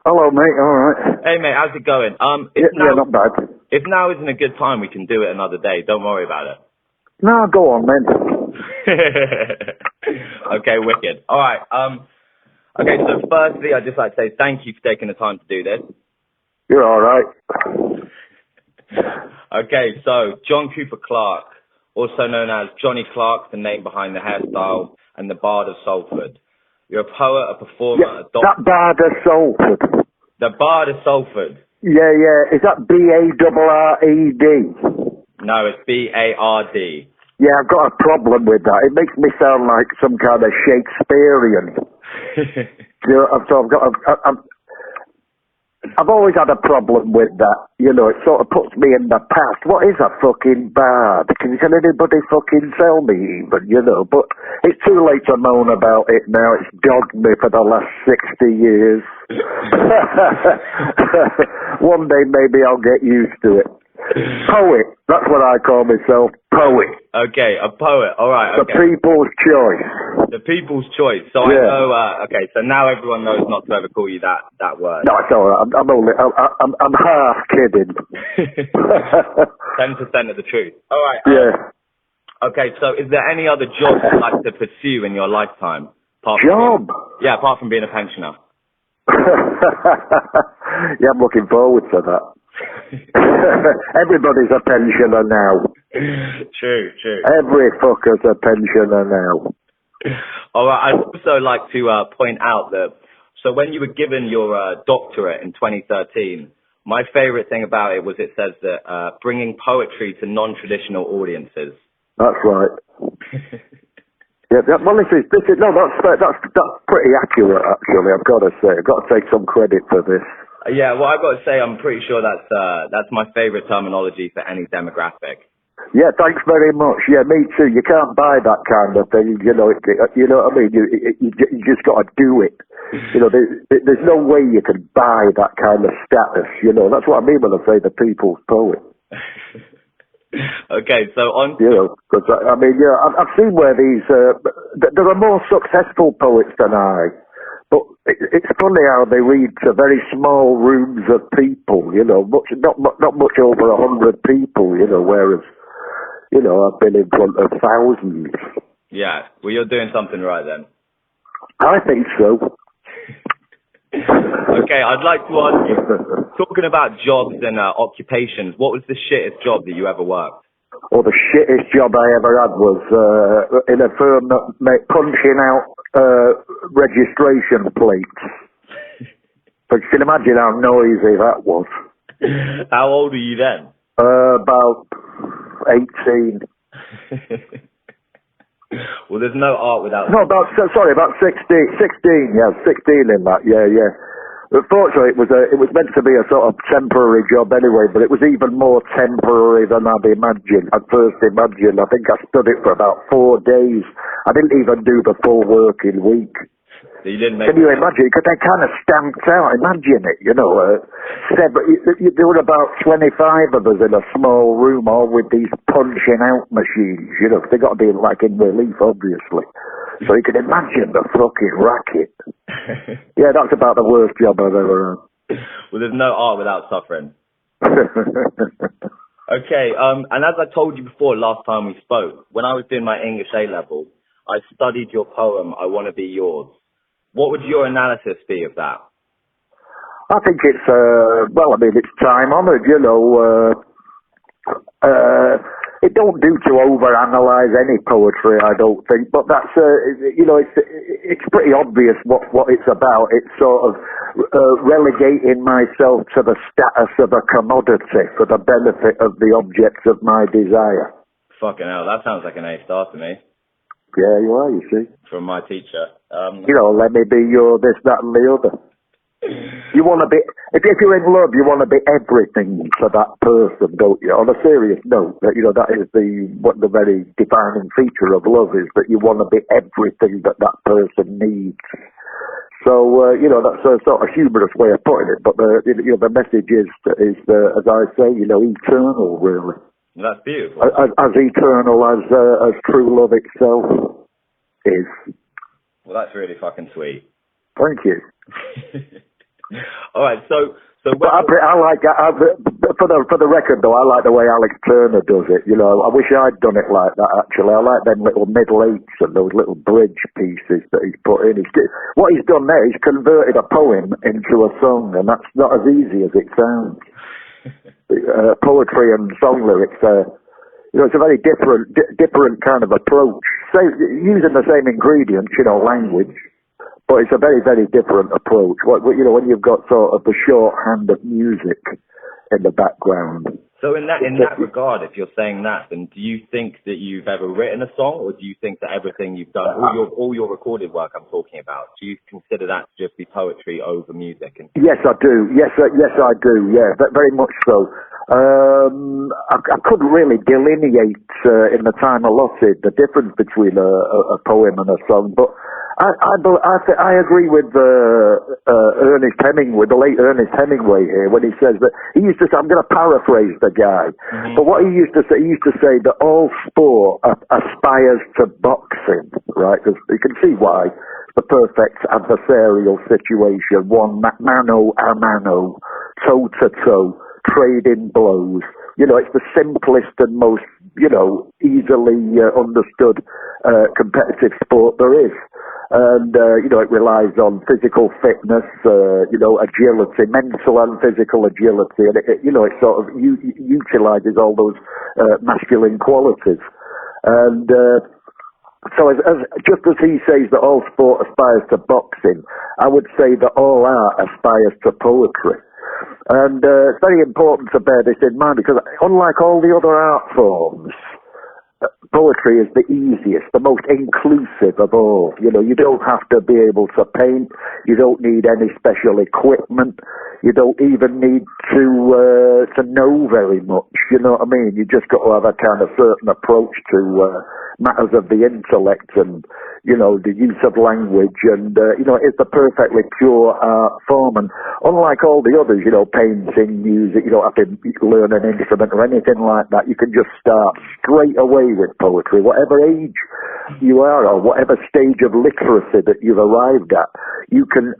Hello, mate. All right. Hey, mate, how's it going? Not bad. If now isn't a good time, we can do it another day. Don't worry about it. No, go on, man. Okay, wicked. All right. Okay, so firstly, I'd just like to say thank you for taking the time to do this. You're all right. Okay, so John Cooper Clarke, also known as Johnny Clarke, the name behind the hairstyle, and the Bard of Salford. You're a poet, a performer, a doctor. That Bard of Salford. The Bard of Salford. Yeah. Is that B-A-R-R-E-D? No, it's B-A-R-D. Yeah, I've got a problem with that. It makes me sound like some kind of Shakespearean. I've always had a problem with that. You know, it sort of puts me in the past. What is a fucking bard? Can anybody fucking tell me even, you know? But it's too late to moan about it now. It's dogged me for the last 60 years. One day maybe I'll get used to it. Poet. That's what I call myself. Poet. Okay, a poet. All right. The people's choice. The people's choice. So yeah. I know. Okay, so now everyone knows not to ever call you that word. No, it's all right. I'm half kidding. 10% of the truth. All right. Yeah. Okay, so is there any other job you'd like to pursue in your lifetime? Job? Apart from being a pensioner. Yeah, I'm looking forward to that. Everybody's a pensioner now. True. Every fucker's a pensioner now. All right, I'd also like to point out that, so when you were given your doctorate in 2013, my favorite thing about it was it says that bringing poetry to non-traditional audiences. That's right. Yeah, well, this is that's pretty accurate, actually. I've got to say, I've got to take some credit for this. Yeah, well, I've got to say, I'm pretty sure that's my favorite terminology for any demographic. Yeah, thanks very much. Yeah, me too. You can't buy that kind of thing. You know, you know what I mean. You just got to do it. You know, there's no way you can buy that kind of status. You know, that's what I mean when I say the people's poet. Okay, so on. You know, because I mean, yeah, I've seen where these there are more successful poets than I. But it's funny how they read to very small rooms of people, you know, not much over 100 people, you know, whereas, you know, I've been in front of thousands. Yeah, well, you're doing something right then. I think so. Okay, I'd like to ask you, talking about jobs and occupations, what was the shittest job that you ever worked? Well, the shittest job I ever had was in a firm that made punching out registration plates. But you can imagine how noisy that was. How old were you then? About 18. Well, there's no art without... No, about 16. 16, yeah, 16 in that, yeah. But fortunately, it was meant to be a sort of temporary job anyway, but it was even more temporary than I'd first imagined. I think I stood it for about 4 days. I didn't even do the full working week. So you didn't make... Can you imagine? Because they kind of stamped out. Imagine it, you know. There were about 25 of us in a small room, all with these punching out machines, you know. They got to be like in relief, obviously. So you can imagine the fucking racket. Yeah, that's about the worst job I've ever had. Well, there's no art without suffering. Okay, and as I told you before last time we spoke, when I was doing my English A-level, I studied your poem, I Want to Be Yours. What would your analysis be of that? I think it's, it's time-honoured, you know. It don't do to overanalyze any poetry, I don't think, but that's, you know, it's pretty obvious what it's about. It's sort of relegating myself to the status of a commodity for the benefit of the objects of my desire. Fucking hell, that sounds like an A-star to me. Yeah, you are, you see. From my teacher. You know, let me be your this, that and the other. You want to be, if you're in love, you want to be everything for that person, don't you? On a serious note, you know, that is what the very defining feature of love is, that you want to be everything that person needs. So, you know, that's a sort of humorous way of putting it, but the message is as I say, you know, eternal, really. That's beautiful. As eternal as true love itself is. Well, that's really fucking sweet. Thank you. All right, so But I like for the record though, I like the way Alex Turner does it. You know, I wish I'd done it like that. Actually, I like them little middle eights and those little bridge pieces that he's put in. What he's done there, he's converted a poem into a song, and that's not as easy as it sounds. Poetry and song lyrics, you know, it's a very different kind of approach. Using the same ingredients, you know, language. But it's a very, very different approach. You know, when you've got sort of the shorthand of music in the background. So in that regard, if you're saying that, then do you think that you've ever written a song, or do you think that everything you've done, all your recorded work I'm talking about, do you consider that to just be poetry over music? Yes, I do. Yes, I do. Yeah, very much so. I couldn't really delineate in the time allotted the difference between a poem and a song, but I agree with Ernest Hemingway, the late Ernest Hemingway here, when he says that he used to say, I'm going to paraphrase the guy, but what he used to say that all sport aspires to boxing, right? Because you can see why. The perfect adversarial situation, one mano a mano, toe to toe, trading blows. You know, it's the simplest and most, you know, easily understood competitive sport there is. And, you know, it relies on physical fitness, you know, agility, mental and physical agility. And, you know, it sort of utilizes all those masculine qualities. And so just as he says that all sport aspires to boxing, I would say that all art aspires to poetry. And it's very important to bear this in mind, because unlike all the other art forms, poetry is the easiest, the most inclusive of all. You know, you don't have to be able to paint. You don't need any special equipment. You don't even need to know very much. You know what I mean? You just got to have a kind of certain approach to matters of the intellect and, you know, the use of language. And, you know, it's a perfectly pure art form. And unlike all the others, you know, painting, music, you don't have to learn an instrument or anything like that. You can just start straight away with poetry, whatever age you are or whatever stage of literacy that you've arrived at, you can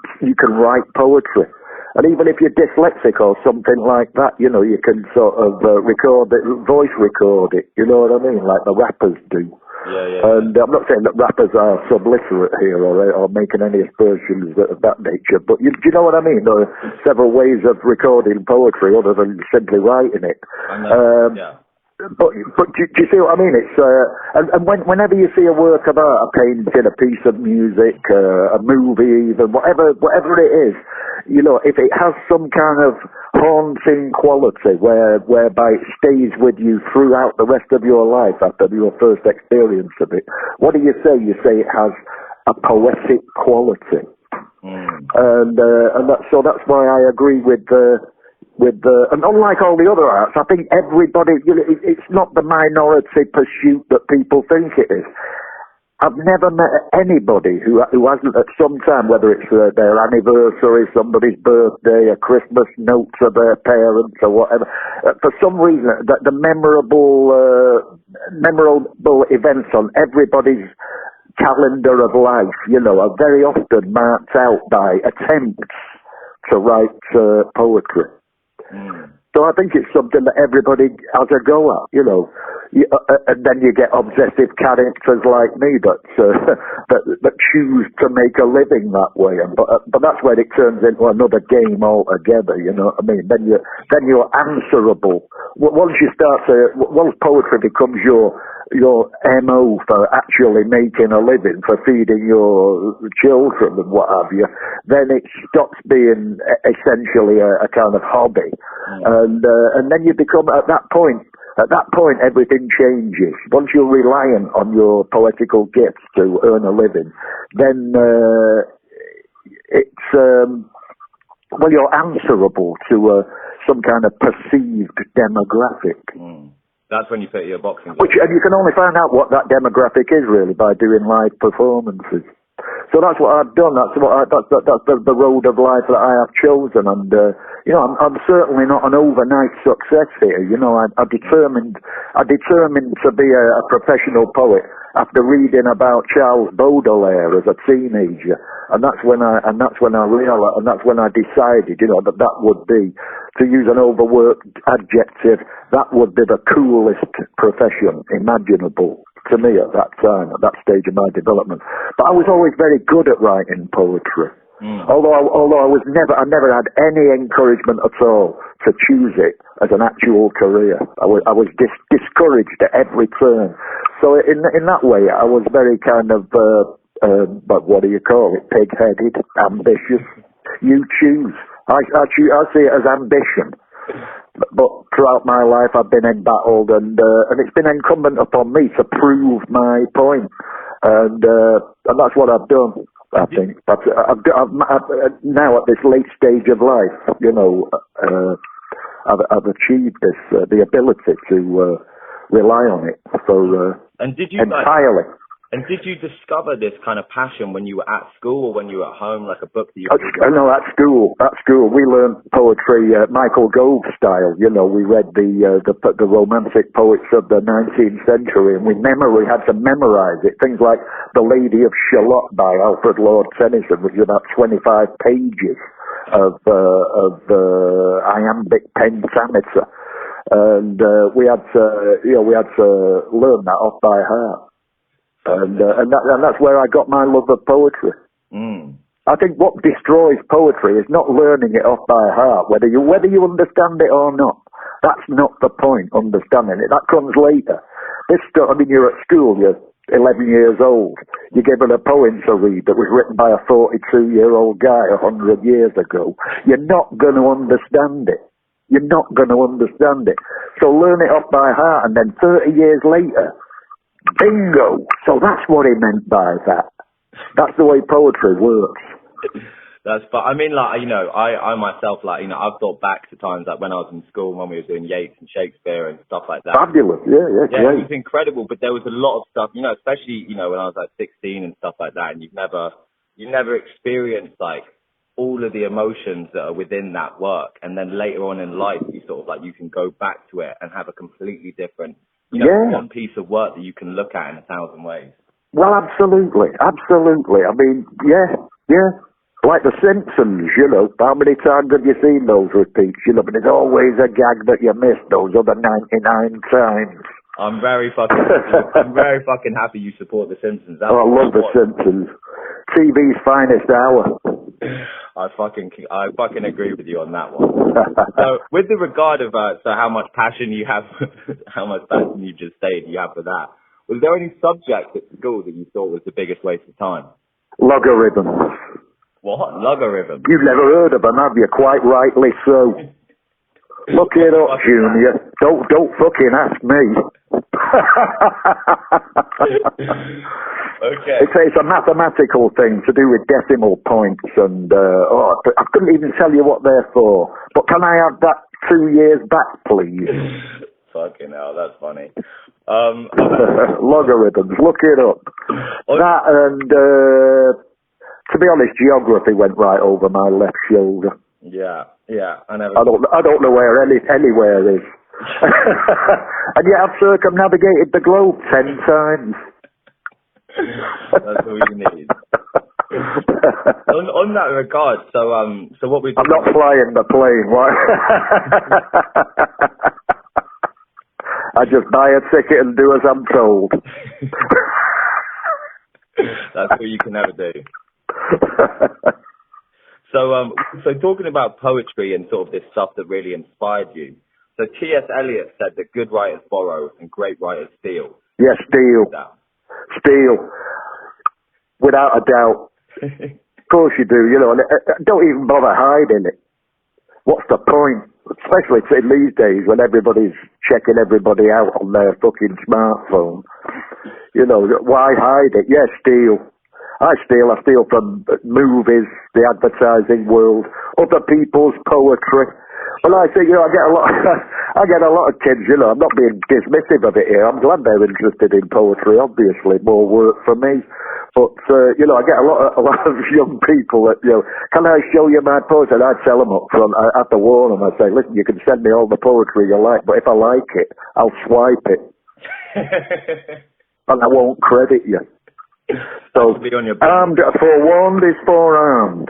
write poetry. And even if you're dyslexic or something like that, you know, you can sort of record it, voice record it, you know what I mean, like the rappers do. Yeah. And I'm not saying that rappers are subliterate here or making any aspersions of that nature, but do you know what I mean? There are several ways of recording poetry other than simply writing it. I know. Yeah. But do you see what I mean? It's and whenever you see a work of art, a painting, a piece of music, a movie, even whatever it is, you know, if it has some kind of haunting quality whereby it stays with you throughout the rest of your life after your first experience of it, what do you say? You say it has a poetic quality, and that's why I agree with. And unlike all the other arts, I think everybody, you know, it's not the minority pursuit that people think it is. I've never met anybody who hasn't at some time, whether it's their anniversary, somebody's birthday, a Christmas note to their parents or whatever, for some reason, that the memorable events on everybody's calendar of life, you know, are very often marked out by attempts to write poetry. So I think it's something that everybody has a go at, you know. And then you get obsessive characters like me that choose to make a living that way. But that's when it turns into another game altogether, you know what I mean? Then you're answerable. Once poetry becomes your MO for actually making a living, for feeding your children and what have you, then it stops being essentially a kind of hobby. And then you become, at that point, everything changes. Once you're reliant on your poetical gifts to earn a living, then you're answerable to some kind of perceived demographic. That's when you put your boxing. And you can only find out what that demographic is really by doing live performances. So that's what I've done. That's the road of life that I have chosen. And you know, I'm certainly not an overnight success here. You know, I determined to be a professional poet. after reading about Charles Baudelaire as a teenager, and that's when I realized, and that's when I decided, that would be, to use an overworked adjective, that would be the coolest profession imaginable to me at that time, at that stage of my development. But I was always very good at writing poetry. Although I never had any encouragement at all to choose it as an actual career. I was discouraged at every turn. So in that way, I was very kind of, but what do you call it? Pig-headed, ambitious. You choose. I see it as ambition. But throughout my life, I've been embattled, and it's been incumbent upon me to prove my point, and that's what I've done. I think I've now at this late stage of life, I've achieved this, the ability to rely on it for entirely. And did you discover this kind of passion when you were at school or when you were at home, like a book that you... No, at school. We learned poetry, Michael Gove style. We read the romantic poets of the 19th century, and we had to memorize it. Things like The Lady of Shalott by Alfred Lord Tennyson, which is about 25 pages of iambic pentameter. And we had to learn that off by heart. And that's where I got my love of poetry. I think what destroys poetry is not learning it off by heart, whether you understand it or not. That's not the point, understanding it. That comes later. You're at school, you're 11 years old. You're given a poem to read that was written by a 42-year-old guy 100 years ago. You're not going to understand it. You're not going to understand it. So learn it off by heart, and then 30 years later, bingo! So that's what he meant by that. That's the way poetry works. I myself, I've thought back to times like when I was in school, when we were doing Yeats and Shakespeare and stuff like that. Fabulous, yeah, it was incredible. But there was a lot of stuff, especially when I was like 16 and stuff like that, and you never experienced like all of the emotions that are within that work, and then later on in life, you sort of like you can go back to it and have a completely different. One piece of work that you can look at in 1,000 ways. Well, absolutely. I mean, yeah. Like The Simpsons, how many times have you seen those repeats? But there's always a gag that you miss those other 99 times. I'm very fucking happy you support The Simpsons. I love The Simpsons. TV's finest hour. I fucking agree with you on that one. So, with the regard of how much passion you have, how much passion you just stated you have for that, was there any subject at school that you thought was the biggest waste of time? Logarithms. What? Logarithms? You've never heard of them, have you? Quite rightly so. Look it up, Junior. Don't fucking ask me. Okay. It's a mathematical thing to do with decimal points, and I couldn't even tell you what they're for. But can I have that 2 years back, please? Fucking hell, that's funny. Logarithms, look it up. That and to be honest, geography went right over my left shoulder. Yeah. I don't know where anywhere is. And yet I've circumnavigated the globe 10 times. That's all you need. on that regard, so what we do... I'm not flying the plane. Why? I just buy a ticket and do as I'm told. That's what you can never do. So talking about poetry and sort of this stuff that really inspired you. So T.S. Eliot said that good writers borrow and great writers steal. Yes, steal. Without a doubt. Of course you do, and don't even bother hiding it. What's the point? Especially in these days when everybody's checking everybody out on their fucking smartphone. Why hide it? Yes, steal. I steal from movies, the advertising world, other people's poetry. Well, I think, I get a lot of kids, I'm not being dismissive of it here. I'm glad they're interested in poetry, obviously, more work for me. But, I get a lot of young people that, can I show you my poetry? And I tell them up front, I have to warn them, I say, listen, you can send me all the poetry you like, but if I like it, I'll swipe it. and I won't credit you. So, be on your armed, forewarned is forearmed.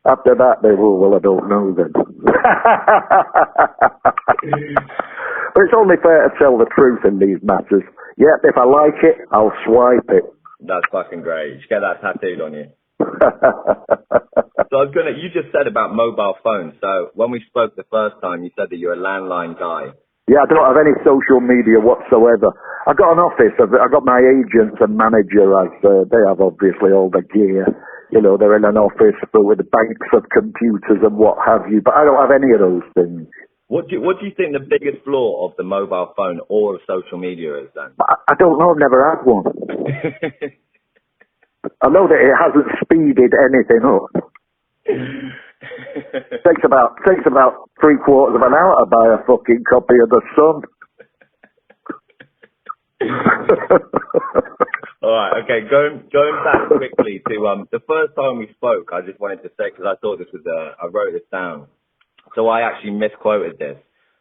After that, they will, well, I don't know then. But it's only fair to tell the truth in these matters. Yep, if I like it, I'll swipe it. That's fucking great. You should get that tattooed on you. So you just said about mobile phones. So when we spoke the first time, you said that you're a landline guy. Yeah, I don't have any social media whatsoever. I got an office. I got my agents and manager. They have obviously all the gear. You know, they're in an office with banks of computers and what have you. But I don't have any of those things. What do you think the biggest flaw of the mobile phone or of social media is then? I don't know. I've never had one. I know that it hasn't speeded anything up. takes about 3/4 of an hour to buy a fucking copy of The Sun. All right, okay. Going back quickly to the first time we spoke, I just wanted to say, because I thought this was I wrote this down, so I actually misquoted this.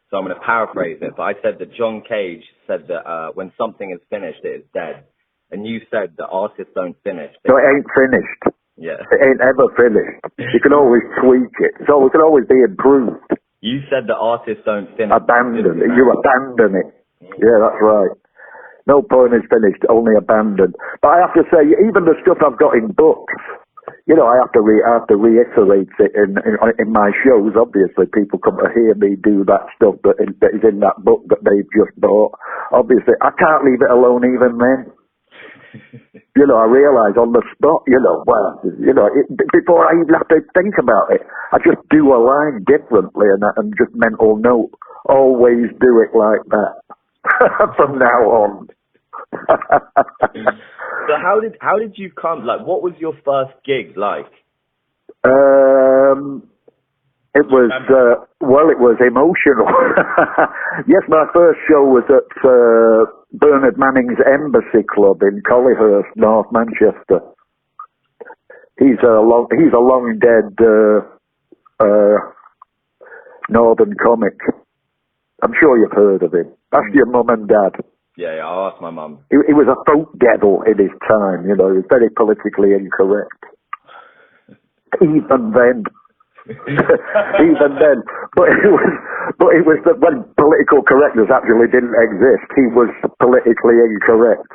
So I'm going to paraphrase it, but I said that John Cage said that when something is finished, it is dead. And you said that artists don't finish. So it ain't finished. Yeah. It ain't ever finished. You can always tweak it. So it can always be improved. You said that artists don't finish. Abandon it. You abandon it. Yeah, that's right. No poem is finished, only abandoned. But I have to say, even the stuff I've got in books, you know, I have to reiterate it in my shows. Obviously, people come to hear me do that stuff that is in that book that they've just bought. Obviously, I can't leave it alone even then. You know, I realise on the spot, before I even have to think about it, I just do a line differently and just mental note. Always do it like that from now on. So how did you come? Like, what was your first gig like? It was emotional. Yes, my first show was at Bernard Manning's Embassy Club in Collyhurst, North Manchester. He's a long dead northern comic. I'm sure you've heard of him. Ask your mum and dad. Yeah, I'll ask my mum. He was a folk devil in his time. You know, he was very politically incorrect. Even then. Even then, but it was that when political correctness actually didn't exist, he was politically incorrect.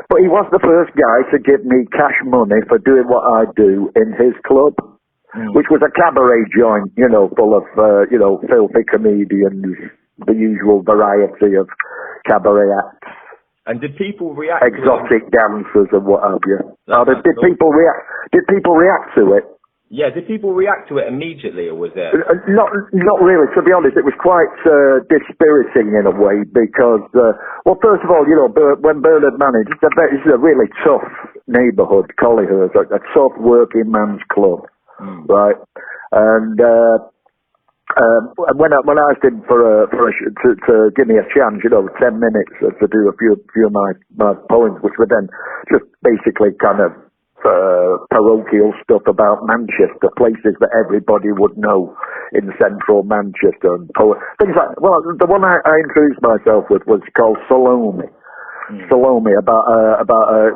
But he was the first guy to give me cash money for doing what I do in his club, which was a cabaret joint, you know, full of filthy comedians, the usual variety of cabaret acts. And did people react? Exotic dancers and what have you. Did people react? Did people react to it? Yeah. Did people react to it immediately, or was it? Not really. To be honest, it was quite dispiriting in a way because, well, first of all, you know, when Bernard Manning, it's a really tough neighbourhood, Collyhurst, a tough working man's club, right? And when I asked him to give me a chance, you know, 10 minutes to do a few of my poems, which were then just basically kind of parochial stuff about Manchester, places that everybody would know in central Manchester, and things like. Well, the one I introduced myself with was called Salome. Salome about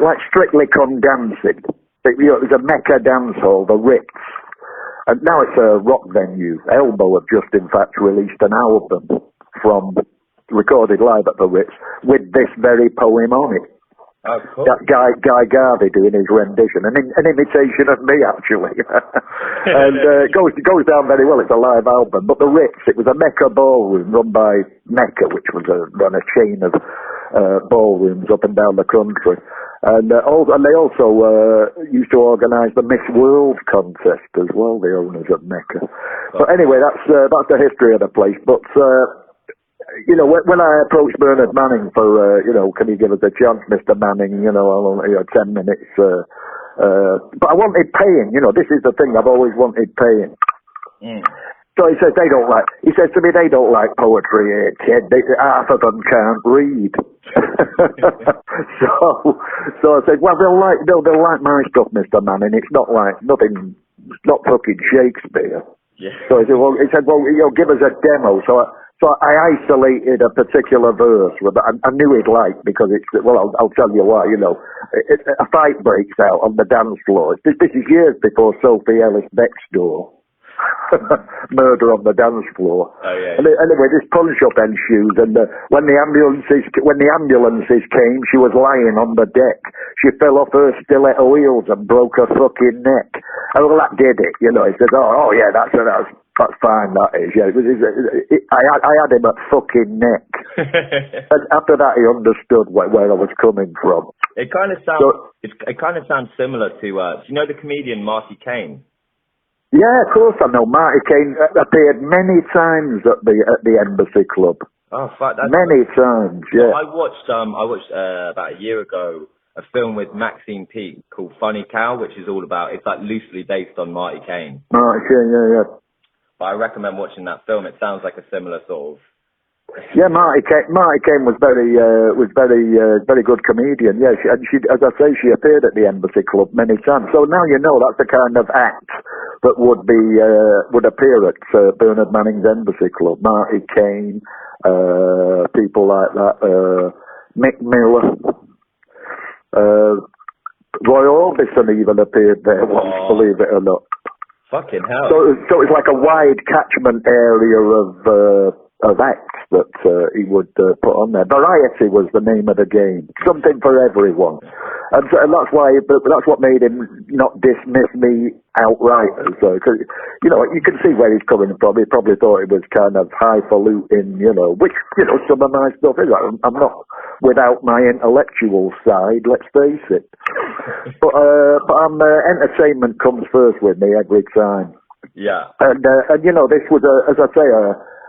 like Strictly Come Dancing. It was a Mecca dance hall, the Ritz. And now it's a rock venue. Elbow have just, in fact, released an album recorded live at the Ritz with this very poem on it. Oh, cool. That Guy Garvey doing his rendition, an imitation of me, actually. And it goes down very well. It's a live album. But the Ritz, it was a Mecca ballroom run by Mecca, which was a chain of ballrooms up and down the country. And they also used to organise the Miss World contest as well, the owners of Mecca. But anyway, that's the history of the place. But you know, when I approached Bernard Manning for can you give us a chance, Mr. Manning? You know, 10 minutes. But I wanted paying. You know, this is the thing. I've always wanted paying. So he says he says to me, they don't like poetry here, kid. Half of them can't read. So I said, well, they'll like my stuff, Mr. Manning. It's not fucking Shakespeare. Yeah. So he said, well, give us a demo. So So I isolated a particular verse that I knew he'd like because it's, well, I'll tell you why, you know. A fight breaks out on the dance floor. This is years before Sophie Ellis Bextor. Murder on the dance floor. Oh, yeah. And anyway, this punch-up ensues, and when the ambulances came, she was lying on the deck. She fell off her stiletto heels and broke her fucking neck. And well, that did it, you know. He said, oh yeah, that's fine, that is. Yeah, I had him at fucking neck. And after that, he understood where I was coming from. It kind of sounds similar to, do you know the comedian Marty Kane? Yeah, of course I know. Marty Kane appeared many times at the Embassy Club. Oh, fuck! Many times, yeah. I watched about a year ago a film with Maxine Peake called Funny Cow, which is all about, it's like loosely based on Marty Kane. Marty Kane, yeah. But I recommend watching that film. It sounds like a similar sort of. Yeah, Marty Kane was very good comedian. Yeah, she, as I say, she appeared at the Embassy Club many times. So now you know that's the kind of act that would appear at Bernard Manning's Embassy Club. Marty Kane, people like that, Mick Miller, Roy Orbison even appeared there once, believe it or not. Fucking hell! So it's like a wide catchment area of acts that he would put on there. Variety was the name of the game. Something for everyone. And that's what made him not dismiss me outright. Cause, you know, you can see where he's coming from. He probably thought it was kind of highfalutin, you know, which, you know, some of my stuff is. I'm not without my intellectual side, let's face it. But entertainment comes first with me every time. Yeah. And you know, this was as I say,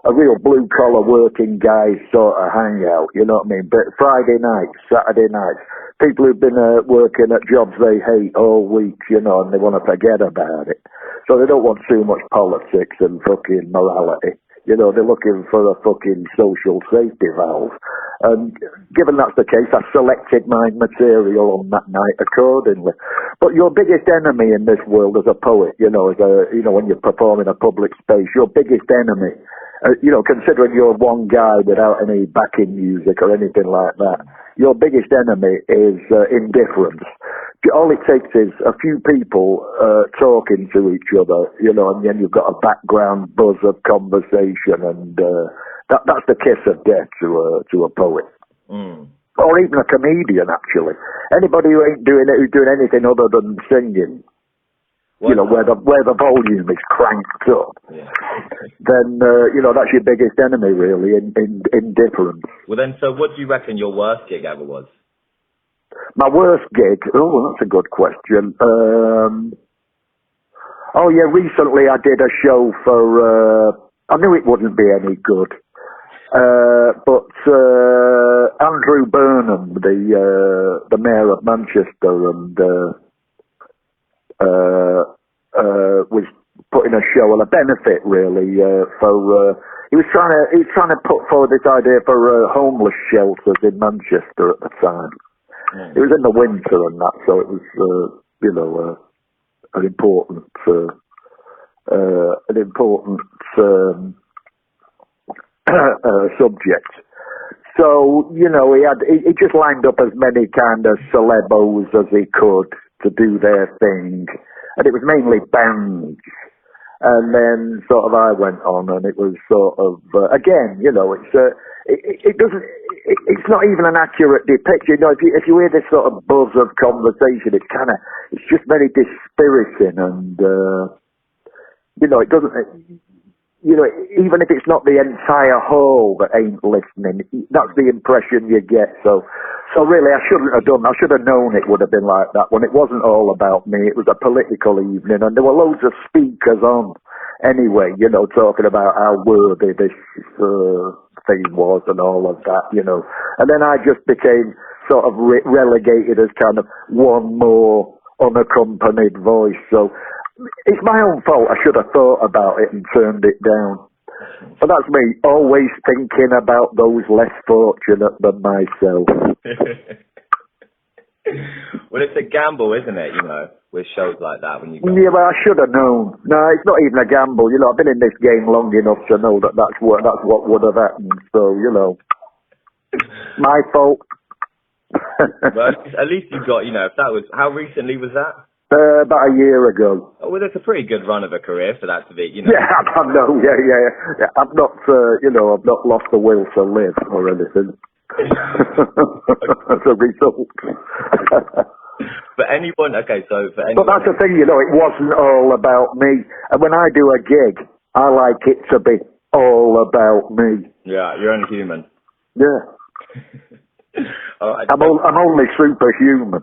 a real blue-collar working guy sort of hangout, you know what I mean? But Friday nights, Saturday nights, people who've been working at jobs they hate all week, you know, and they want to forget about it. So they don't want too much politics and fucking morality. You know, they're looking for a fucking social safety valve. And given that's the case, I selected my material on that night accordingly. But your biggest enemy in this world as a poet, you know, when you perform in a public space, your biggest enemy, you know, considering you're one guy without any backing music or anything like that, your biggest enemy is indifference. All it takes is a few people talking to each other, you know, and then you've got a background buzz of conversation, and that's the kiss of death to a poet. Mm. Or even a comedian, actually. Anybody who ain't who's doing anything other than singing, you know, where the volume is cranked up, yeah. Then, you know, that's your biggest enemy, really, indifference. Well, then, so what do you reckon your worst gig ever was? My worst gig? Oh, that's a good question. Oh, yeah, recently I did a show for, I knew it wouldn't be any good, but Andrew Burnham, the mayor of Manchester, and was putting a show on a benefit, really, for he was trying to put forward this idea for homeless shelters in Manchester at the time. Mm. It was in the winter and that, so it was you know, an important subject. So, you know, he just lined up as many kind of celebos as he could to do their thing, and it was mainly bands. And then sort of I went on, and it was sort of again, you know, it's not even an accurate depiction. You know, if you hear this sort of buzz of conversation, it's just very dispiriting, and you know, it doesn't. You know, even if it's not the entire hall that ain't listening, that's the impression you get. So really, I should have known it would have been like that when it wasn't all about me. It was a political evening, and there were loads of speakers on anyway, you know, talking about how worthy this thing was and all of that, you know. And then I just became sort of relegated as kind of one more unaccompanied voice. So it's my own fault. I should have thought about it and turned it down. But that's me, always thinking about those less fortunate than myself. Well, it's a gamble, isn't it, you know? with shows like that when you go? Yeah, well, I should have known. No, it's not even a gamble. You know, I've been in this game long enough to know that that's what would have happened. So, you know, my fault. Well, at least you got, you know, if that was, how recently was that? About a year ago. Oh, well, that's a pretty good run of a career for that to be, you know. Yeah, I know. Yeah. I'm not, you know, I've not lost the will to live or anything. As a result. For anyone, okay, so for anyone... But that's the thing, you know, it wasn't all about me. And when I do a gig, I like it to be all about me. Yeah, you're only human. Yeah. All right, I'm only superhuman.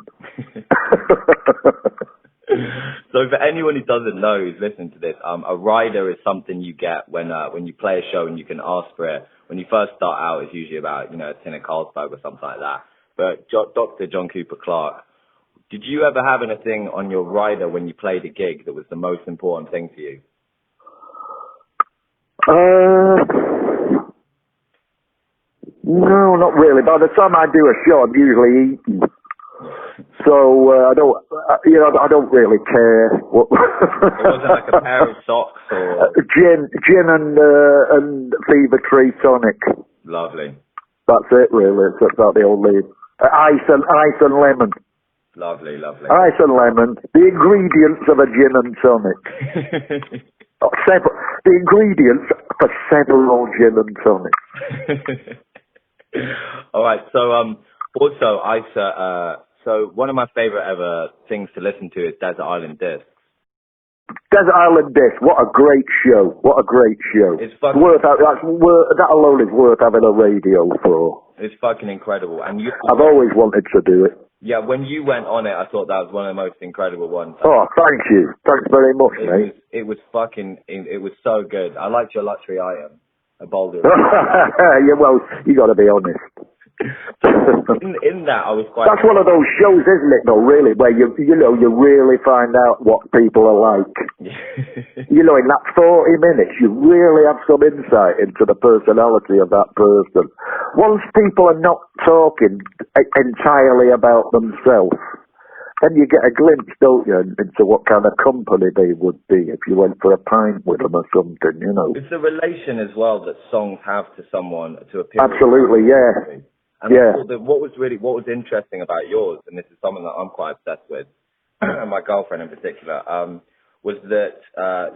So for anyone who doesn't know, who's listening to this, a rider is something you get when you play a show and you can ask for it. When you first start out, it's usually about, you know, a tin of Carlsberg or something like that. But Dr. John Cooper Clarke, did you ever have anything on your rider when you played a gig that was the most important thing for you? No, not really. By the time I do a show, I'm usually eating. So I don't really care. It wasn't like a pair of socks or gin and Fever Tree tonic. Lovely. That's it, really. That's about the only ice and lemon. Lovely. Ice and lemon. The ingredients of a gin and tonic. The ingredients for several gin and tonics. All right. So also so one of my favorite ever things to listen to is Desert Island Discs. Desert Island Discs, what a great show! What a great show! It's fucking that alone is worth having a radio for. It's fucking incredible, and I've always wanted to do it. Yeah, when you went on it, I thought that was one of the most incredible ones. Oh, thank you. Thanks very much, mate. It was so good. I liked your luxury item, a boulder. Yeah, well, you got to be honest. in that, I was quite... That's one of those shows, isn't it, though, really, where you really find out what people are like. You know, in that 40 minutes, you really have some insight into the personality of that person. Once people are not talking entirely about themselves, then you get a glimpse, don't you, into what kind of company they would be if you went for a pint with them or something, you know. It's the relation as well that songs have to someone, to a period. Absolutely, yeah. And yeah. What was interesting about yours, and this is something that I'm quite obsessed with, and my girlfriend in particular, was that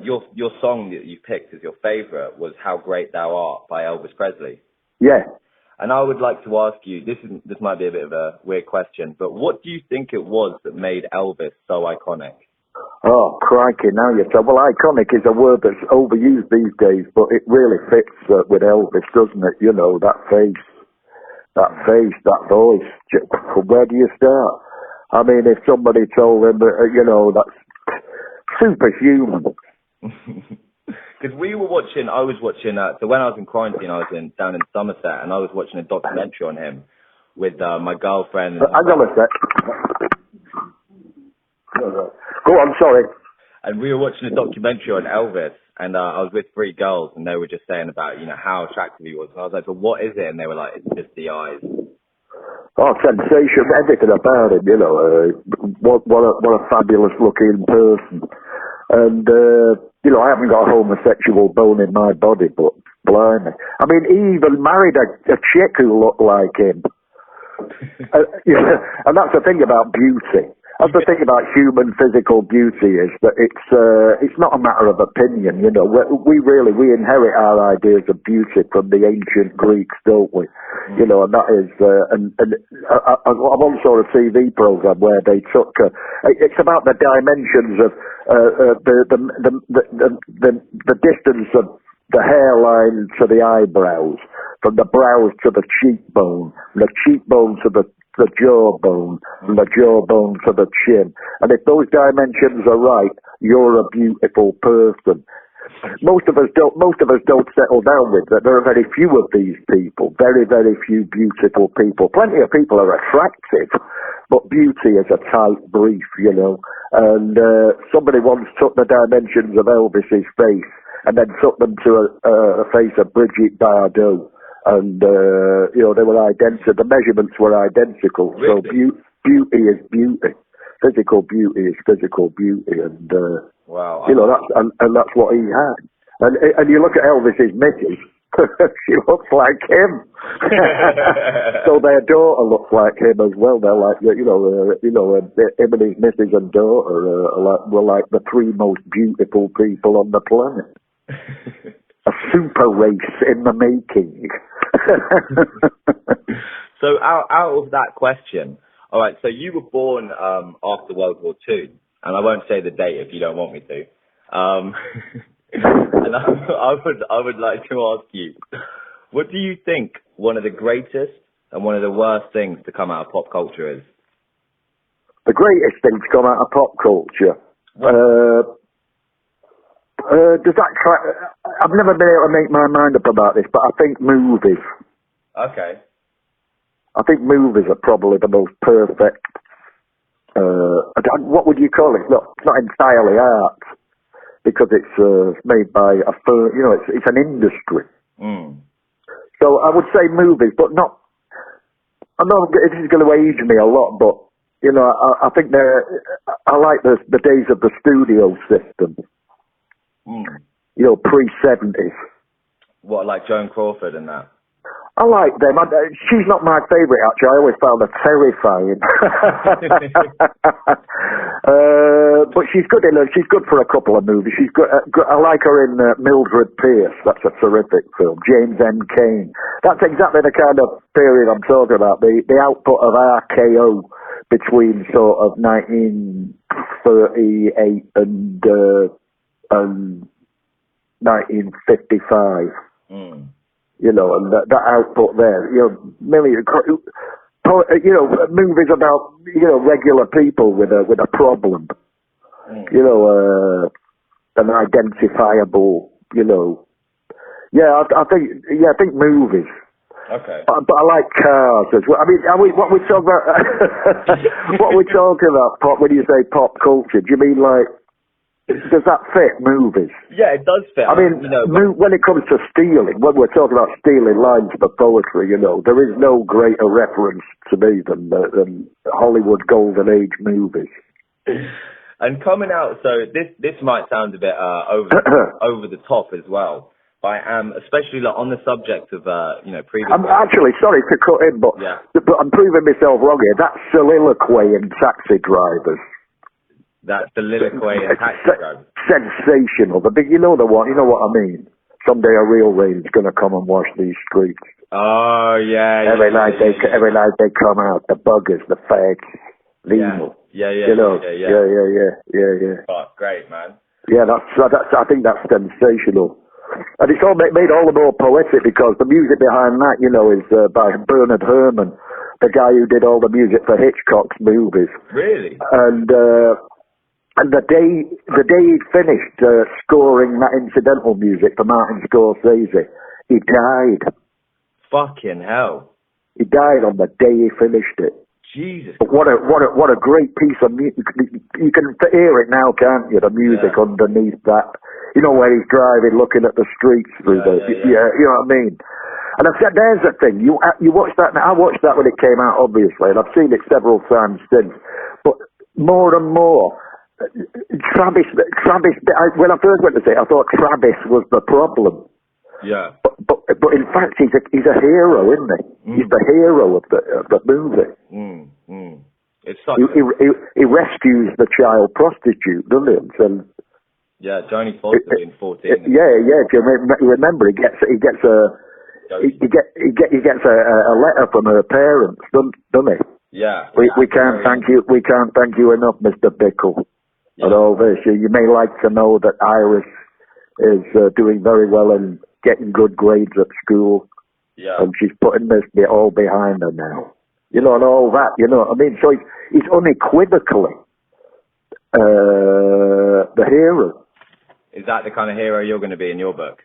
your song that you picked as your favourite was "How Great Thou Art" by Elvis Presley. Yeah. And I would like to ask you, this might be a bit of a weird question, but what do you think it was that made Elvis so iconic? Oh, crikey, now you're talking. Well, iconic is a word that's overused these days, but it really fits with Elvis, doesn't it? You know, that face, that voice. Where do you start? I mean, if somebody told him, that's superhuman. Because I was watching, so when I was in quarantine, I was down in Somerset, and I was watching a documentary on him with my girlfriend. Hang on a sec. Go on, sorry. And we were watching a documentary on Elvis, and I was with 3 girls, and they were just saying about, how attractive he was. And I was like, but what is it? And they were like, it's just the eyes. Oh, sensation, everything about him, what a fabulous looking person. And, I haven't got a homosexual bone in my body, but blimey. I mean, he even married a chick who looked like him. And that's the thing about beauty. That's the thing about human physical beauty is that it's not a matter of opinion, We inherit our ideas of beauty from the ancient Greeks, don't we? And that is, I once saw a TV program where they took, it's about the dimensions of the distance of the hairline to the eyebrows, from the brows to the cheekbone, from the cheekbone to the jawbone, from the jawbone to the chin. And if those dimensions are right, you're a beautiful person. Most of us don't settle down with that. There are very few of these people, very, very few beautiful people. Plenty of people are attractive, but beauty is a tight brief, And somebody once took the dimensions of Elvis's face and then took them to a face of Brigitte Bardot. And, they were identical. The measurements were identical. Really? So beauty is beauty. physical beauty is physical beauty, and Wow. you know that's what he had. And you look at Elvis's missus, she looks like him. So their daughter looks like him as well. They're like him and his missus and daughter were like the three most beautiful people on the planet. A super race in the making. So out of that question, all right, so you were born after World War II, and I won't say the date if you don't want me to. And I would like to ask you, what do you think one of the greatest and one of the worst things to come out of pop culture is? The greatest thing to come out of pop culture? Does that I've never been able to make my mind up about this, but I think movies. Okay. I think movies are probably the most perfect. What would you call it? It's not entirely art because it's made by a firm. You know, it's an industry. Mm. So I would say movies, but not. I know this is going to age me a lot, but you know, I think I like the days of the studio system. Mm. You know, pre-70s. What, like Joan Crawford and that? I like them. She's not my favourite, actually. I always found her terrifying. But she's good she's good for a couple of movies. She's good. I like her in Mildred Pierce. That's a terrific film. James M. Cain. That's exactly the kind of period I'm talking about. The output of RKO between sort of 1938 and 1955. Mm. You know, and that output there, you know, movies about, you know, regular people with a problem, you know, an identifiable, you know. Yeah, I think movies. Okay. But I like cars as well. I mean, what we talking about? What we talking about? Pop? When you say pop culture, do you mean like? Does that fit movies? Yeah, it does fit. I mean, you know, when it comes to stealing, when we're talking about stealing lines for poetry, you know, there is no greater reference to me than Hollywood Golden Age movies. And coming out, so this might sound a bit over the top as well, but I am, especially like, on the subject of previous. I'm actually sorry to cut in, but I'm proving myself wrong here. That's soliloquy in Taxi Drivers. That's the soliloquy in Taxi Drivers. Sensational. You know what I mean. Someday a real rain's going to come and wash these streets. Oh yeah. Every night they come out. The buggers, the fags, legal. Yeah. You know. Yeah. Oh, great, man. Yeah, I think that's sensational. And it's all made all the more poetic because the music behind that, you know, is by Bernard Herrmann, the guy who did all the music for Hitchcock's movies. Really? And the day he'd finished scoring that incidental music for Martin Scorsese, he died. Fucking hell! He died on the day he finished it. Jesus! But what a great piece of music! You can hear it now, can't you? The music underneath that. You know where he's driving, looking at the streets through you know what I mean. And I said, there's the thing. You watched that. I watched that when it came out, obviously, and I've seen it several times since. But more and more. Travis, when I first went to see it, I thought Travis was the problem. Yeah. But in fact, he's a hero, isn't he? Mm. He's the hero of the movie. It's such he rescues the child prostitute, doesn't he? And Joni Foster in 14. Yeah. Do you remember? He gets a letter from her parents, doesn't he? Yeah. We can't thank you. We can't thank you enough, Mr. Bickle. And all this, you may like to know that Iris is doing very well and getting good grades at school. Yeah. And she's putting this all behind her now. You know, and all that, you know what I mean? So he's unequivocally the hero. Is that the kind of hero you're going to be in your book?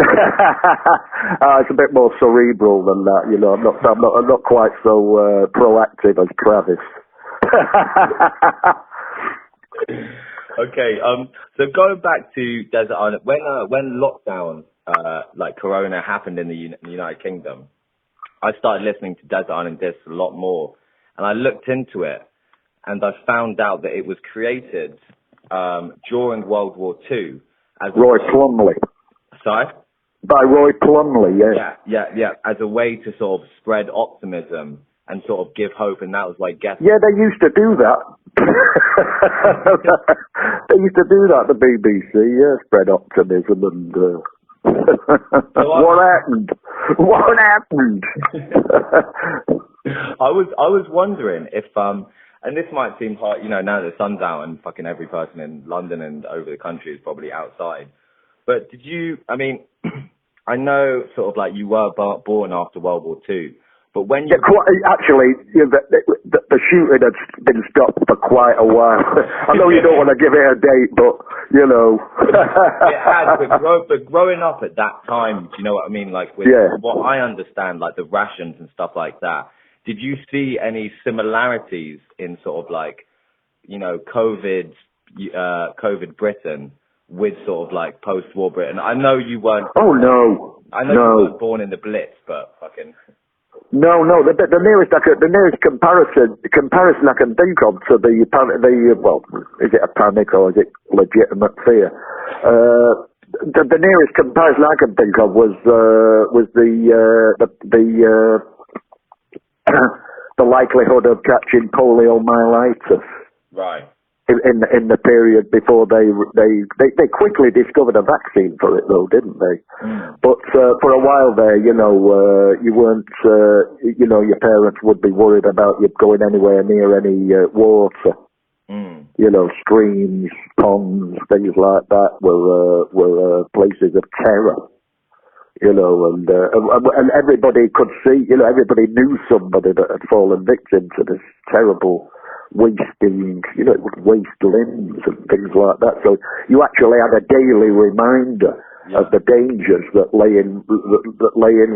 It's a bit more cerebral than that, you know. I'm not quite so proactive as Travis. Okay, so going back to Desert Island, when lockdown, like Corona, happened in the United Kingdom, I started listening to Desert Island Discs a lot more, and I looked into it, and I found out that it was created during World War II. As Roy Plumley. Sorry? By Roy Plumley, yeah. Yeah, as a way to sort of spread optimism and sort of give hope, and that was like Yeah, they used to do that. They used to do that, the BBC, yeah, spread optimism and... What happened? What happened? I was wondering if and this might seem hard, you know, now the sun's out and fucking every person in London and over the country is probably outside. But did you? I mean, I know sort of like you were born after World War II, but when you actually, the shooting had been stopped for quite a while. I know you don't want to give it a date, but you know. It had, but growing up at that time, do you know what I mean? Like with what I understand, like the rations and stuff like that. Did you see any similarities in sort of like, you know, COVID Britain with sort of like post-war Britain? I know you weren't. Oh no. I know you weren't born in the Blitz, but fucking. No. The nearest comparison I can think of to the well, is it a panic or is it legitimate fear? The nearest comparison I can think of was the likelihood of catching poliomyelitis. Right. In the period before they quickly discovered a vaccine for it, though, didn't they? Mm. But for a while there, you know, you weren't, you know, your parents would be worried about you going anywhere near any water. Mm. You know, streams, ponds, things like that were places of terror. You know, and everybody could see, you know, everybody knew somebody that had fallen victim to this terrible wasting, you know, it would waste limbs and things like that. So you actually had a daily reminder of the dangers that lay in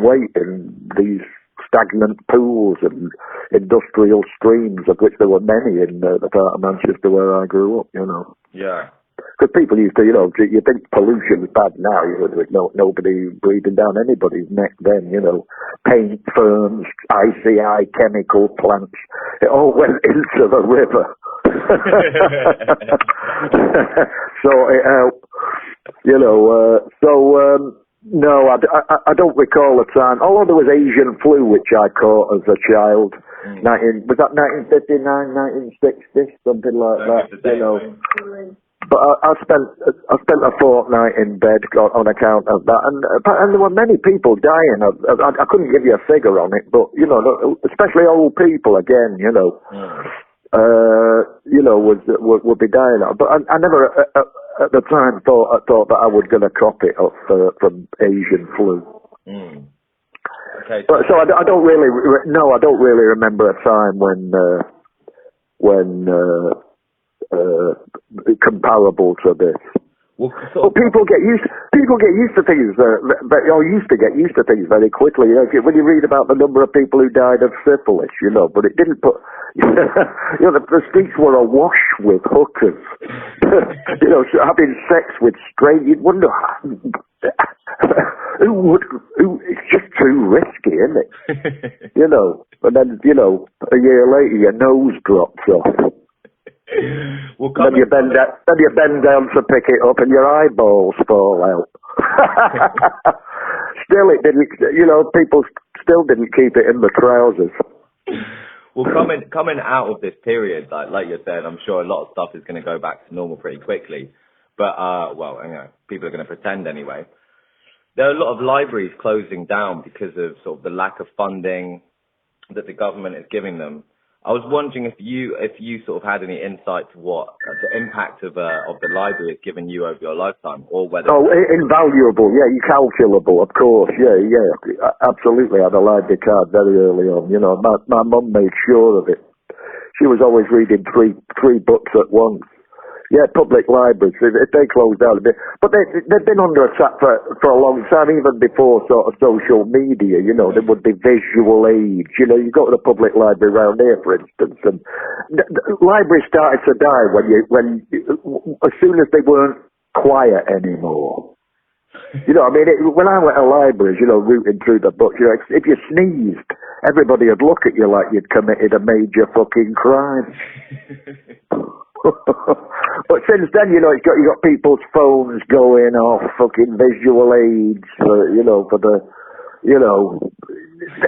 wait in these stagnant pools and industrial streams, of which there were many in the part of Manchester where I grew up, you know. Yeah. Because people used to, you know, you think pollution's bad now, you know, there's nobody breathing down anybody's neck then, you know. Paint firms, ICI, chemical plants, it all went into the river. So it helped, you know, no, I don't recall a time, although there was Asian flu, which I caught as a child. Was that 1959, 1960, something like that, you know. But I spent a fortnight in bed on account of that, and there were many people dying. I couldn't give you a figure on it, but you know, especially old people again, you know, you know, would be dying. But I never at the time thought that I was going to cop it up from Asian flu. Mm. Okay. But so I don't really remember a time when comparable to this. Well, people get used to things. Used to get used to things very quickly. You know, when you read about the number of people who died of syphilis, you know, but it didn't put. You know, the streets were awash with hookers. You know, having sex with strangers. You'd wonder who. It's just too risky, isn't it? You know, and then a year later your nose drops off. Well, then you bend down to pick it up, and your eyeballs fall out. Still, it didn't. You know, people still didn't keep it in the trousers. Well, coming out of this period, like you said, I'm sure a lot of stuff is going to go back to normal pretty quickly. But well, you know, people are going to pretend anyway. There are a lot of libraries closing down because of sort of the lack of funding that the government is giving them. I was wondering if you sort of had any insight to what the impact of the library has given you over your lifetime, or whether invaluable, yeah, incalculable, of course, yeah, absolutely. I had a library card very early on. You know, my mum made sure of it. She was always reading three books at once. Yeah, public libraries, if they closed down a bit. But they've been under attack for a long time, even before sort of social media, you know, there would be visual aids. You know, you go to the public library around here, for instance, and the libraries started to die when as soon as they weren't quiet anymore. You know, I mean, when I went to libraries, you know, rooting through the books, you know, if you sneezed, everybody would look at you like you'd committed a major fucking crime. But since then, you know, you got people's phones going off, fucking visual aids, you know, for the, you know,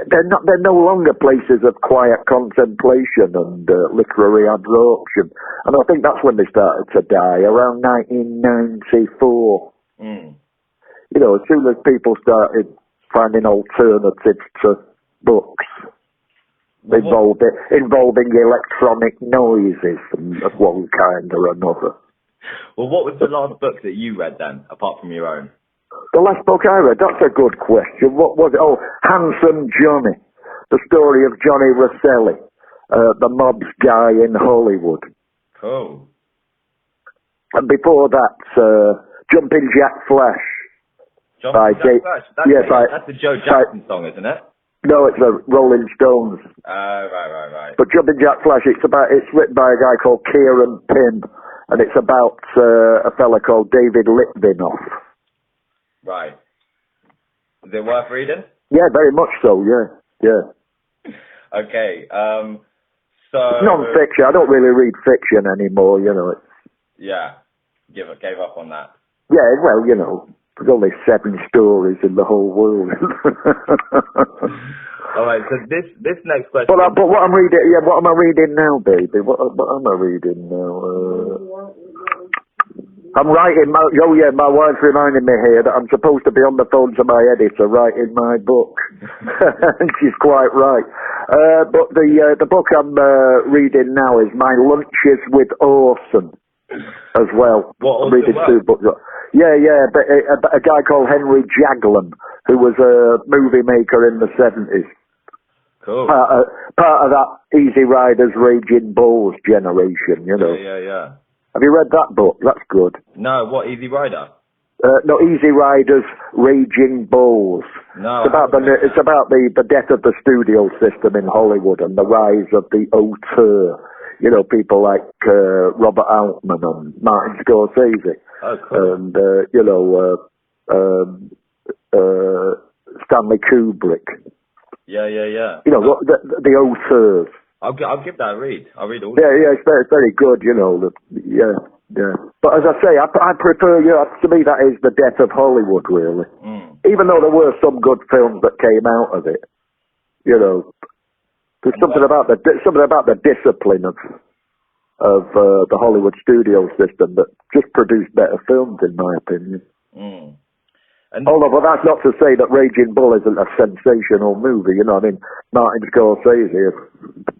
they're no longer places of quiet contemplation and literary absorption. And I think that's when they started to die, around 1994. You know, as soon as people started finding alternatives to books, involving electronic noises of one kind or another. Well, what was the last book that you read then, apart from your own? The last book I read, that's a good question. What was it? Oh, Handsome Johnny. The story of Johnny Rosselli, the mob's guy in Hollywood. Cool. And before that, Jumping Jack Flash. Jumping Jack Flash? That's the Joe Jackson song, isn't it? No, it's the Rolling Stones. Right. But Jumping Jack Flash, it's written by a guy called Kieran Pym, and it's about a fella called David Litvinoff. Right. Is it worth reading? Yeah, very much so, yeah. Okay, so... It's non-fiction. I don't really read fiction anymore, you know. Yeah, gave up on that. Yeah, well, you know, there's only 7 stories in the whole world. All right, so this next question... But what I'm reading, what am I reading now, baby? What am I reading now? I'm writing, my wife's reminding me here that I'm supposed to be on the phone to my editor writing my book. And she's quite right. But the book I'm reading now is My Lunches with Orson as well. What, I'm reading 2 books. Yeah, but a guy called Henry Jaglin, who was a movie maker in the 70s. Cool. Part of that Easy Riders, Raging Bulls generation, you know. Yeah. Have you read that book? That's good. No, what, Easy Rider? No, Easy Riders, Raging Bulls. No, it's about the death of the studio system in Hollywood and the rise of the auteur. You know, people like Robert Altman and Martin Scorsese. Oh, cool. And Stanley Kubrick. Yeah. You know, the auteurs. I'll give that a read. I'll read all. Yeah, it's very good. You know, yeah. But as I say, I prefer. To me, that is the death of Hollywood, really. Even though there were some good films that came out of it, you know, there's something about the discipline of the Hollywood studio system that just produced better films, in my opinion. But that's not to say that Raging Bull isn't a sensational movie. You know, I mean, Martin Scorsese is,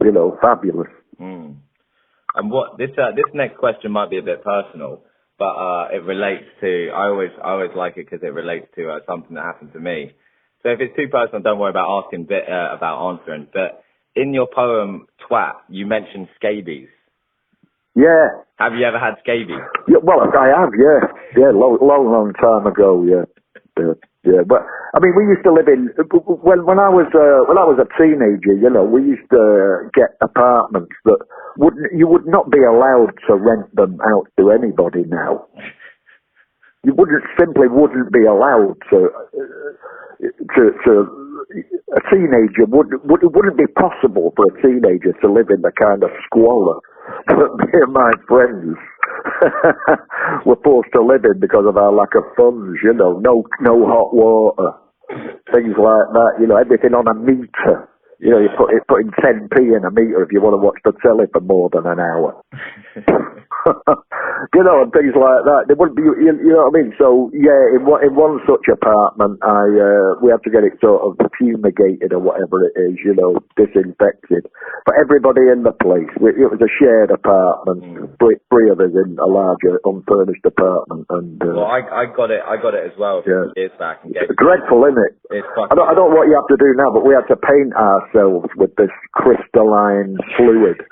you know, fabulous. And what this next question might be a bit personal, but it relates to. I always like it because it relates to something that happened to me. So if it's too personal, don't worry about asking about answering. But in your poem "Twat," you mentioned scabies. Yeah. Have you ever had scabies? Yeah, well, I have. Yeah, long time ago. Yeah. But I mean, we used to live in when I was a teenager. You know, we used to get apartments that you would not be allowed to rent them out to anybody now. You simply wouldn't be allowed to. A teenager wouldn't be possible for a teenager to live in the kind of squalor that me and my friends were forced to live in because of our lack of funds. You know, no hot water, things like that. You know, everything on a meter. You know, you're putting 10p in a meter if you want to watch the telly for more than an hour. You know, and things like that. They wouldn't be, you know what I mean? So yeah, in one such apartment, we had to get it sort of fumigated or whatever it is, you know, disinfected. But everybody in the place, it was a shared apartment. 3 of us in a larger unfurnished apartment. And well, I got it as well. Yeah. Years back. It's dreadful, isn't it? It's I don't know what you have to do now, but we had to paint ourselves with this crystalline fluid.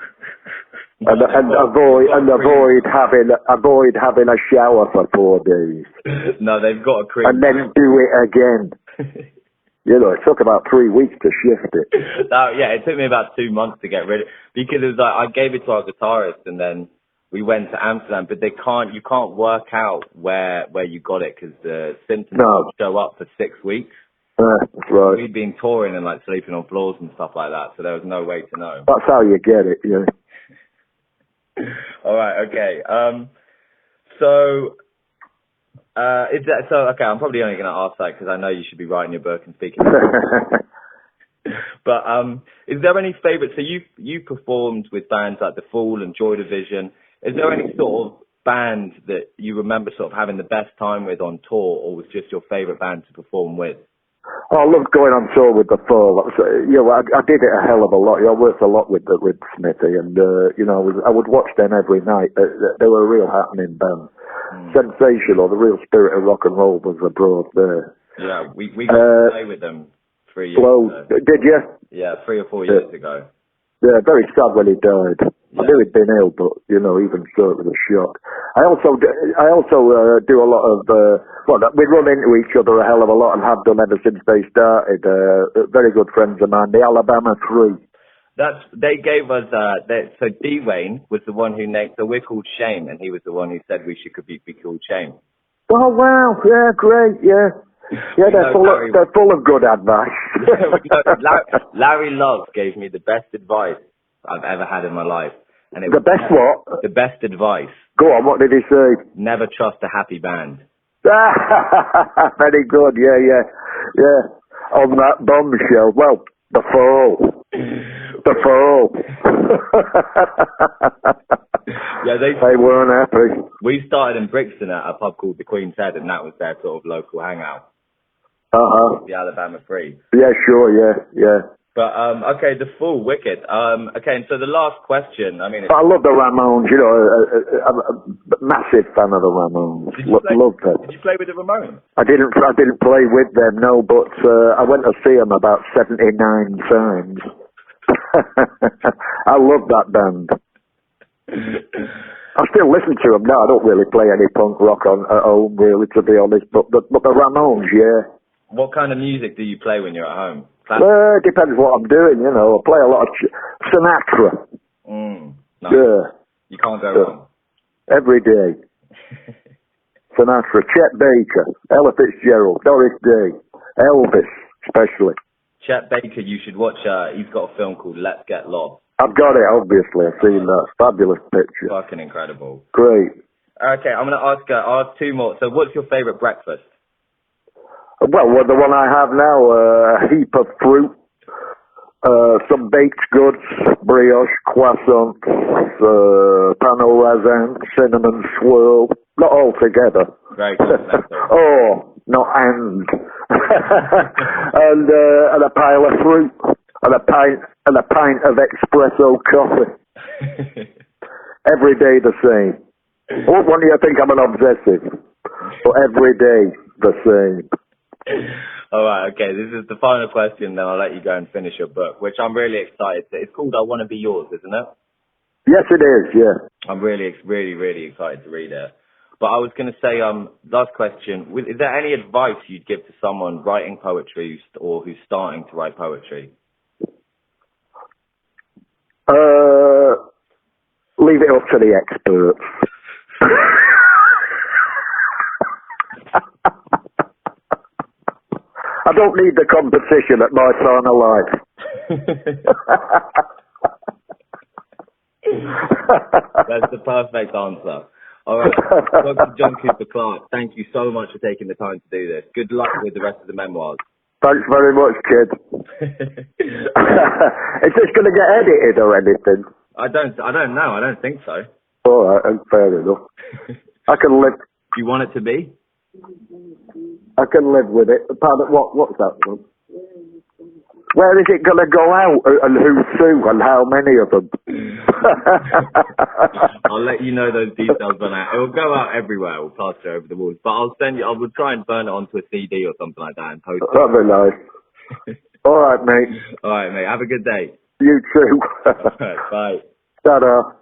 And avoid having a shower for 4 days. No, they've got a cream. And then do it again. You know, it took about 3 weeks to shift it. It took me about 2 months to get rid of it because it was like I gave it to our guitarist and then we went to Amsterdam, but you can't work out where you got it because the symptoms don't show up for 6 weeks. That's right. We'd been touring and like sleeping on floors and stuff like that, so there was no way to know. That's how you get it, yeah. All right, okay. So is that so? Okay, I'm probably only going to ask that because I know you should be writing your book and speaking. But is there any favourite? So you performed with bands like The Fool and Joy Division. Is there any sort of band that you remember sort of having the best time with on tour, or was just your favourite band to perform with? Oh, I loved going on tour with The Fool. I did it a hell of a lot. I worked a lot with Smithy, and I would watch them every night. They were a real happening band. Sensational. The real spirit of rock and roll was abroad there. Yeah, we got to play with them 3 years ago. Did you? Yeah, 3 or 4 years ago. Yeah, very sad when he died. Yeah. I knew he'd been ill, but even so, it was a shock. I also do a lot of we run into each other a hell of a lot and have done ever since they started. Very good friends of mine, the Alabama Three. They gave us so D Wayne was the one who named. So we're called Shame, and he was the one who said we should be called Shame. Oh wow! Yeah, great. Yeah. Yeah, they're full of good advice. Larry Love gave me the best advice I've ever had in my life. And the best what? The best advice. Go on, what did he say? Never trust a happy band. Very good, yeah. On that bombshell. Well, The Fall. The Fall. Yeah, they weren't happy. We started in Brixton at a pub called the Queen's Head, and that was their sort of local hangout. The Alabama Three. Yeah, sure, yeah. But, okay, The Fool, wicked. Okay, and so the last question, I mean... I love the Ramones, I'm a massive fan of the Ramones. Love them. Did you play with the Ramones? I didn't play with them, no, but I went to see them about 79 times. I love that band. I still listen to them now. I don't really play any punk rock at home, really, to be honest, but the Ramones, yeah. What kind of music do you play when you're at home? It depends what I'm doing, I play a lot of Sinatra. Nice. Yeah. You can't go wrong. Every day. Sinatra, Chet Baker, Ella Fitzgerald, Doris Day, Elvis, especially. Chet Baker, you should watch, he's got a film called Let's Get Lost. I've got it, obviously. I've seen that. Fabulous picture. Fucking incredible. Great. Okay, I'm going to ask two more. So what's your favourite breakfast? Well, the one I have now, a heap of fruit, some baked goods, brioche, croissants, pain au raisin, cinnamon swirl, not all together. Very good. Oh, not and. and a pile of fruit, and a pint of espresso coffee. Every day the same. What one do you think I'm an obsessive? But every day the same. All right, okay. This is the final question, then I'll let you go and finish your book, which I'm really excited to. It's called I Want to Be Yours, isn't it? Yes, it is, yeah. I'm really, really, really excited to read it. But I was going to say, last question, is there any advice you'd give to someone writing poetry or who's starting to write poetry? Leave it up to the experts. I don't need the competition at my time of life. That's the perfect answer. All right, Dr. John Cooper Clarke, thank you so much for taking the time to do this. Good luck with the rest of the memoirs. Thanks very much, kid. Is this going to get edited or anything? I don't know. I don't think so. All right, fair enough. I can live. Do you want it to be? I can live with it. Pardon, what's that one? Where is it going to go out, and who's to, and how many of them? I'll let you know those details when it will go out everywhere. We'll plaster over the walls. But I will try and burn it onto a CD or something like that and post it. That'd be nice. All right, mate. All right, mate. Have a good day. You too. All right, bye. Ta-da.